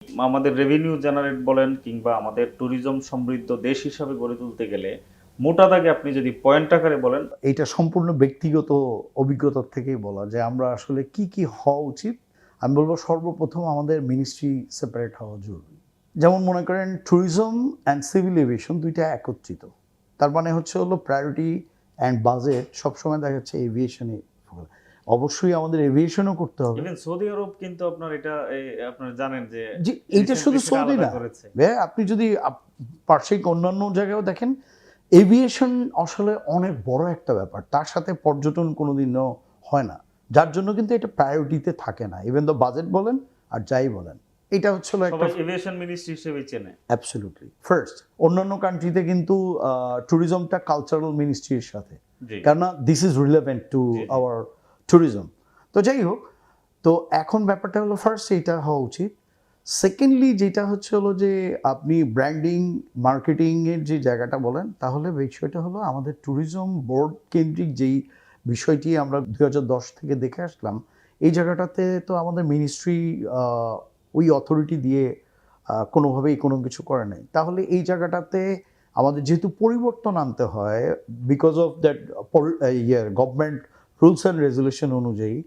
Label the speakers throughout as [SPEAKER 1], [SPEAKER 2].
[SPEAKER 1] আমাদের revenue generate বলেন কিংবা আমাদের ট্যুরিজম সমৃদ্ধ দেশ হিসাবে গড়ে তুলতে গেলে মোটা দাগে আপনি যদি পয়েন্ট আকারে বলেন।
[SPEAKER 2] এইটা সম্পূর্ণ ব্যক্তিগত অভিজ্ঞতার থেকেই বলা যে আমরা আসলে কি কি হওয়া উচিত। আমি বলবো সর্বপ্রথম আমাদের মিনিস্ট্রি সেপারেট হওয়া জরুরি। যেমন মনে করেন ট্যুরিজম অ্যান্ড সিভিল এভিয়েশন দুইটা একত্রিত। তার মানে হলো প্রায়োরিটি অ্যান্ড বাজেট সবসময় দেখা যাচ্ছে এভিয়েশনে। অবশ্যই আমাদের এভিয়েশনও করতে হবে।
[SPEAKER 1] ইভেন সৌদি আরব কিন্তু আপনার এটা আপনারা জানেন যে
[SPEAKER 2] এইটা শুধু সৌদি না, আপনি যদি পার্শ্বিক অন্যান্য জায়গায়ও দেখেন এভিয়েশন আসলে অনেক বড় একটা ব্যাপার, তার সাথে পর্যটন কোনোদিনও হয় না, যার জন্য কিন্তু এটা প্রায়োরিটিতে থাকে না। ইভেন দ্য বাজেট বলেন আর যাই বলেন, এটা হচ্ছিল একটা
[SPEAKER 1] এভিয়েশন মিনিস্ট্রি হিসেবে চেনে
[SPEAKER 2] অ্যাবসলিউটলি ফার্স্ট। অন্যান্য কান্ট্রিতে কিন্তু ট্যুরিজমটা কালচারাল মিনিস্ট্রির সাথে, কেননা this is relevant to our tourism. তো যাই হোক, তো এখন ব্যাপারটা হলো ফার্স্ট এইটা হওয়া উচিত। সেকেন্ডলি যেটা হলো যে আপনি ব্র্যান্ডিং মার্কেটিংয়ের যে জায়গাটা বলেন, তাহলে বিষয়টা হলো আমাদের ট্যুরিজম বোর্ড কেন্দ্রিক যেই বিষয়টি আমরা 2010 থেকে দেখে আসলাম, এই জায়গাটাতে তো আমাদের মিনিস্ট্রি ওই অথরিটি দিয়ে কোনোভাবেই কোনো কিছু করে নাই। তাহলে এই জায়গাটাতে আমাদের যেহেতু পরিবর্তন আনতে হয় because of that government rules and resolution অনুযায়ী,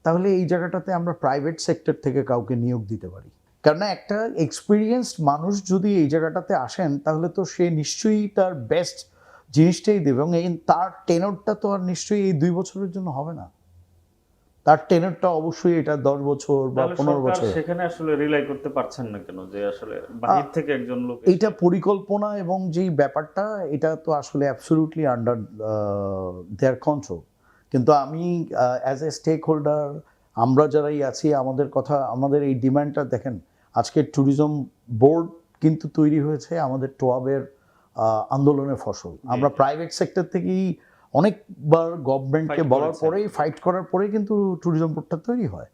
[SPEAKER 2] তাহলে এই জায়গাটাতে আমরা প্রাইভেট সেক্টর থেকে কাউকে নিয়োগ দিতে পারি। কেননা একটা এক্সপিরিয়েন্সড মানুষ যদি এই জায়গাটাতে আসেন, তাহলে তো সে নিশ্চয়ই তার বেস্ট জিনিসটাই দেবে, এবং তার টেনরটা তো আর নিশ্চয়ই এই 2 বছরের জন্য হবে না, তার টেনরটা অবশ্যই এটা 10 বছর বা 15 বছর।
[SPEAKER 1] সেখানে আসলে রিলাই করতে পারছেন না কেন যে আসলে বাহির থেকে একজন লোক?
[SPEAKER 2] এইটা পরিকল্পনা এবং যেই ব্যাপারটা, এটা তো আসলে অ্যাবসলিউটলি আন্ডার দেয়ার কন্ট্রোল। কিন্তু আমি অ্যাজ এ স্টেক হোল্ডার, আমরা যারাই আছি, আমাদের কথা, আমাদের এই ডিমান্ডটা দেখেন। আজকে ট্যুরিজম বোর্ড কিন্তু তৈরি হয়েছে আমাদের টোয়াবের আন্দোলনের ফসল। আমরা প্রাইভেট সেক্টর থেকেই অনেকবার গভর্নমেন্টকে বলার পরেই, ফাইট করার পরেই কিন্তু ট্যুরিজম বোর্ডটা তৈরি হয়।